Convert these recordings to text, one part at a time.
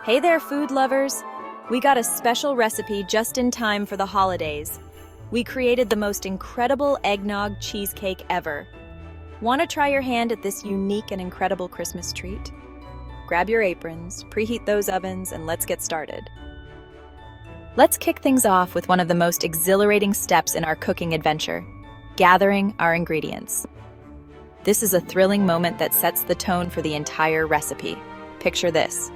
Hey there, food lovers! We got a special recipe just in time for the holidays. We created the most incredible eggnog cheesecake ever. Want to try your hand at this unique and incredible Christmas treat? Grab your aprons, preheat those ovens, and let's get started. Let's kick things off with one of the most exhilarating steps in our cooking adventure, gathering our ingredients. This is a thrilling moment that sets the tone for the entire recipe. Picture this.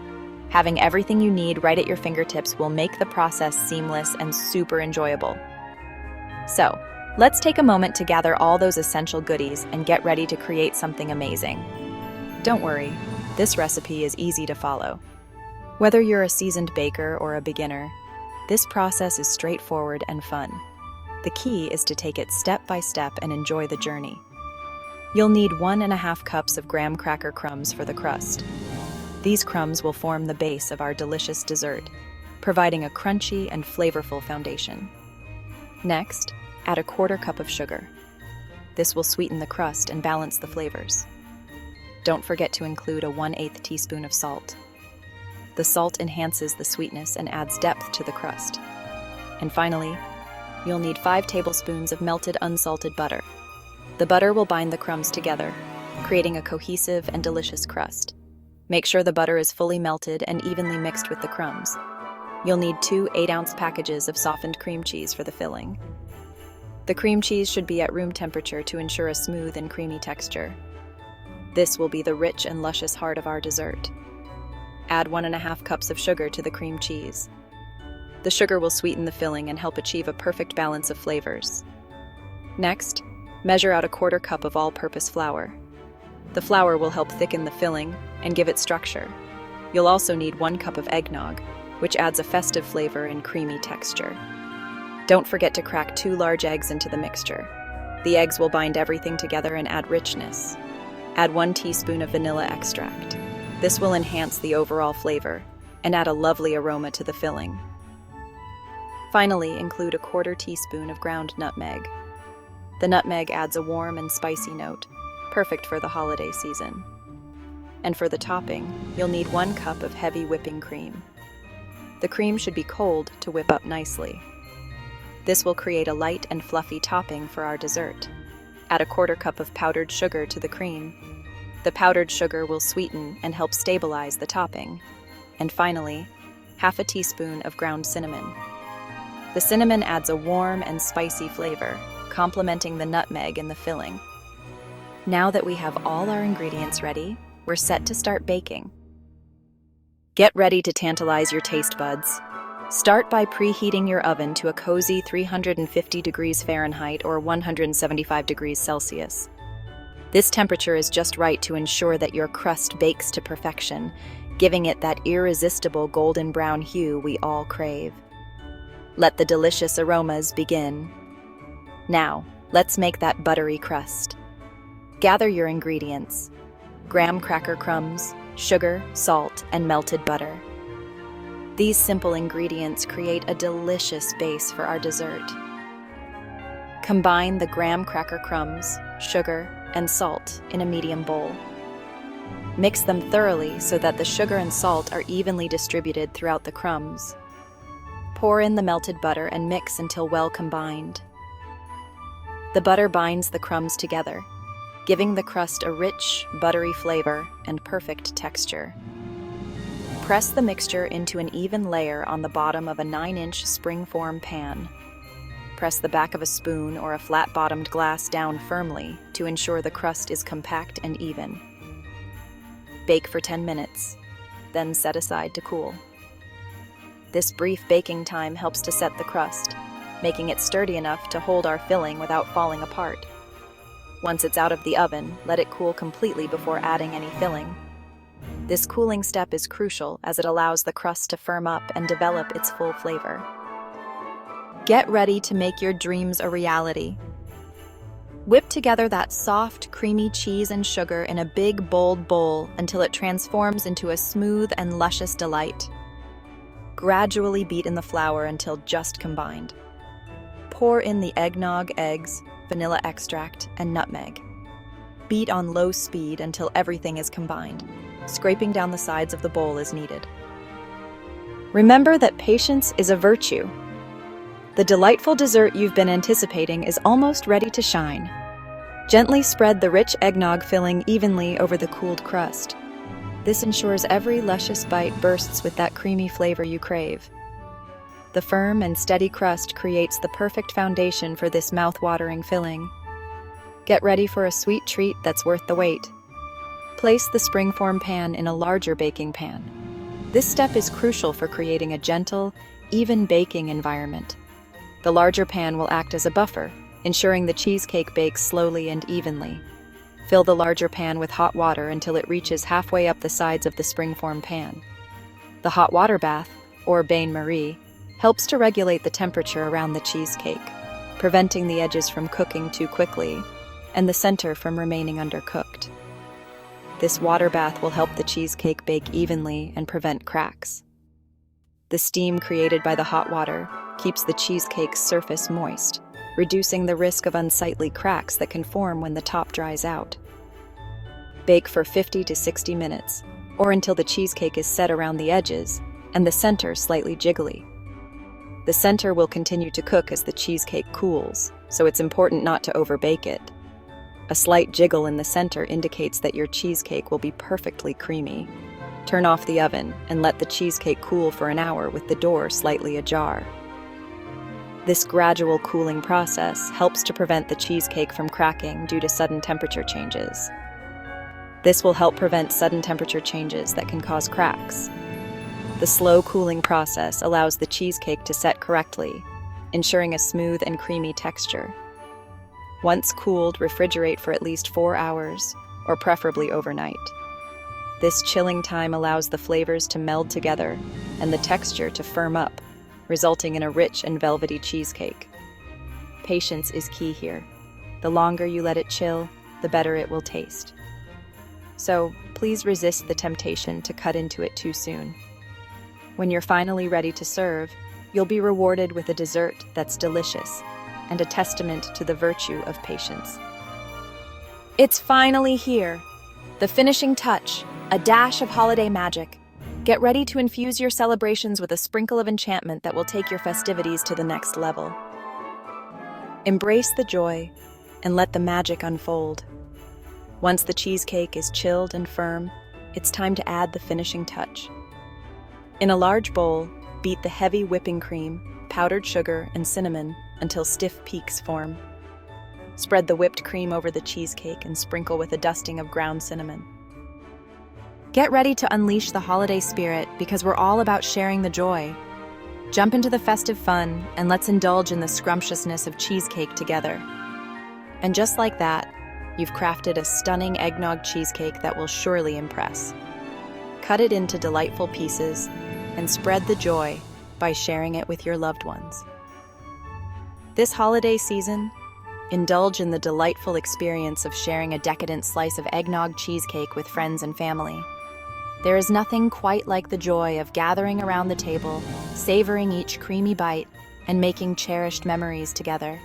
Having everything you need right at your fingertips will make the process seamless and super enjoyable. So, let's take a moment to gather all those essential goodies and get ready to create something amazing. Don't worry, this recipe is easy to follow. Whether you're a seasoned baker or a beginner, this process is straightforward and fun. The key is to take it step by step and enjoy the journey. You'll need 1.5 cups of graham cracker crumbs for the crust. These crumbs will form the base of our delicious dessert, providing a crunchy and flavorful foundation. Next, add 1/4 cup of sugar. This will sweeten the crust and balance the flavors. Don't forget to include a 1/8 teaspoon of salt. The salt enhances the sweetness and adds depth to the crust. And finally, you'll need 5 tablespoons of melted unsalted butter. The butter will bind the crumbs together, creating a cohesive and delicious crust. Make sure the butter is fully melted and evenly mixed with the crumbs. You'll need 2 8-ounce packages of softened cream cheese for the filling. The cream cheese should be at room temperature to ensure a smooth and creamy texture. This will be the rich and luscious heart of our dessert. Add 1.5 cups of sugar to the cream cheese. The sugar will sweeten the filling and help achieve a perfect balance of flavors. Next, measure out 1/4 cup of all-purpose flour. The flour will help thicken the filling and give it structure. You'll also need 1 cup of eggnog, which adds a festive flavor and creamy texture. Don't forget to crack 2 large eggs into the mixture. The eggs will bind everything together and add richness. Add 1 teaspoon of vanilla extract. This will enhance the overall flavor and add a lovely aroma to the filling. Finally, include 1/4 teaspoon of ground nutmeg. The nutmeg adds a warm and spicy note, perfect for the holiday season. And for the topping, you'll need 1 cup of heavy whipping cream. The cream should be cold to whip up nicely. This will create a light and fluffy topping for our dessert. Add 1/4 cup of powdered sugar to the cream. The powdered sugar will sweeten and help stabilize the topping. And finally, 1/2 teaspoon of ground cinnamon. The cinnamon adds a warm and spicy flavor, complementing the nutmeg in the filling. Now that we have all our ingredients ready, we're set to start baking. Get ready to tantalize your taste buds. Start by preheating your oven to a cozy 350 degrees Fahrenheit or 175 degrees Celsius. This temperature is just right to ensure that your crust bakes to perfection, giving it that irresistible golden brown hue we all crave. Let the delicious aromas begin. Now, let's make that buttery crust. Gather your ingredients: graham cracker crumbs, sugar, salt, and melted butter. These simple ingredients create a delicious base for our dessert. Combine the graham cracker crumbs, sugar, and salt in a medium bowl. Mix them thoroughly so that the sugar and salt are evenly distributed throughout the crumbs. Pour in the melted butter and mix until well combined. The butter binds the crumbs together, giving the crust a rich, buttery flavor and perfect texture. Press the mixture into an even layer on the bottom of a 9-inch spring-form pan. Press the back of a spoon or a flat-bottomed glass down firmly to ensure the crust is compact and even. Bake for 10 minutes, then set aside to cool. This brief baking time helps to set the crust, making it sturdy enough to hold our filling without falling apart. Once it's out of the oven, let it cool completely before adding any filling. This cooling step is crucial as it allows the crust to firm up and develop its full flavor. Get ready to make your dreams a reality. Whip together that soft, creamy cheese and sugar in a big, bold bowl until it transforms into a smooth and luscious delight. Gradually beat in the flour until just combined. Pour in the eggnog, eggs, vanilla extract, and nutmeg. Beat on low speed until everything is combined. Scraping down the sides of the bowl is needed. Remember that patience is a virtue. The delightful dessert you've been anticipating is almost ready to shine. Gently spread the rich eggnog filling evenly over the cooled crust. This ensures every luscious bite bursts with that creamy flavor you crave. The firm and steady crust creates the perfect foundation for this mouth-watering filling. Get ready for a sweet treat that's worth the wait. Place the springform pan in a larger baking pan. This step is crucial for creating a gentle, even baking environment. The larger pan will act as a buffer, ensuring the cheesecake bakes slowly and evenly. Fill the larger pan with hot water until it reaches halfway up the sides of the springform pan. The hot water bath, or bain-marie, helps to regulate the temperature around the cheesecake, preventing the edges from cooking too quickly and the center from remaining undercooked. This water bath will help the cheesecake bake evenly and prevent cracks. The steam created by the hot water keeps the cheesecake's surface moist, reducing the risk of unsightly cracks that can form when the top dries out. Bake for 50 to 60 minutes, or until the cheesecake is set around the edges and the center slightly jiggly. The center will continue to cook as the cheesecake cools, so it's important not to overbake it. A slight jiggle in the center indicates that your cheesecake will be perfectly creamy. Turn off the oven and let the cheesecake cool for an hour with the door slightly ajar. This gradual cooling process helps to prevent the cheesecake from cracking due to sudden temperature changes. This will help prevent sudden temperature changes that can cause cracks. The slow cooling process allows the cheesecake to set correctly, ensuring a smooth and creamy texture. Once cooled, refrigerate for at least 4 hours, or preferably overnight. This chilling time allows the flavors to meld together and the texture to firm up, resulting in a rich and velvety cheesecake. Patience is key here. The longer you let it chill, the better it will taste. So, please resist the temptation to cut into it too soon. When you're finally ready to serve, you'll be rewarded with a dessert that's delicious and a testament to the virtue of patience. It's finally here. The finishing touch, a dash of holiday magic. Get ready to infuse your celebrations with a sprinkle of enchantment that will take your festivities to the next level. Embrace the joy and let the magic unfold. Once the cheesecake is chilled and firm, it's time to add the finishing touch. In a large bowl, beat the heavy whipping cream, powdered sugar, and cinnamon until stiff peaks form. Spread the whipped cream over the cheesecake and sprinkle with a dusting of ground cinnamon. Get ready to unleash the holiday spirit because we're all about sharing the joy. Jump into the festive fun and let's indulge in the scrumptiousness of cheesecake together. And just like that, you've crafted a stunning eggnog cheesecake that will surely impress. Cut it into delightful pieces and spread the joy by sharing it with your loved ones. This holiday season, indulge in the delightful experience of sharing a decadent slice of eggnog cheesecake with friends and family. There is nothing quite like the joy of gathering around the table, savoring each creamy bite, and making cherished memories together.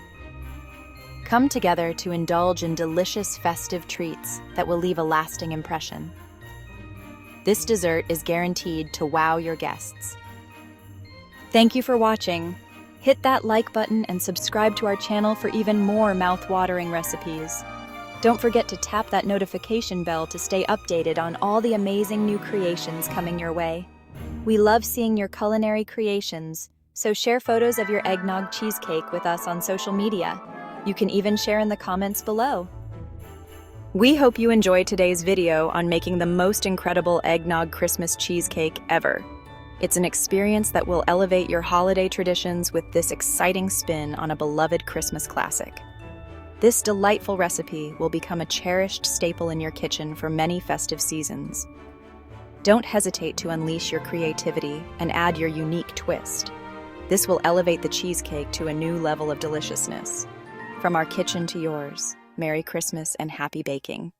Come together to indulge in delicious festive treats that will leave a lasting impression. This dessert is guaranteed to wow your guests. Thank you for watching. Hit that like button and subscribe to our channel for even more mouth-watering recipes. Don't forget to tap that notification bell to stay updated on all the amazing new creations coming your way. We love seeing your culinary creations, so share photos of your eggnog cheesecake with us on social media. You can even share in the comments below. We hope you enjoyed today's video on making the most incredible eggnog Christmas cheesecake ever. It's an experience that will elevate your holiday traditions with this exciting spin on a beloved Christmas classic. This delightful recipe will become a cherished staple in your kitchen for many festive seasons. Don't hesitate to unleash your creativity and add your unique twist. This will elevate the cheesecake to a new level of deliciousness. From our kitchen to yours, Merry Christmas and happy baking.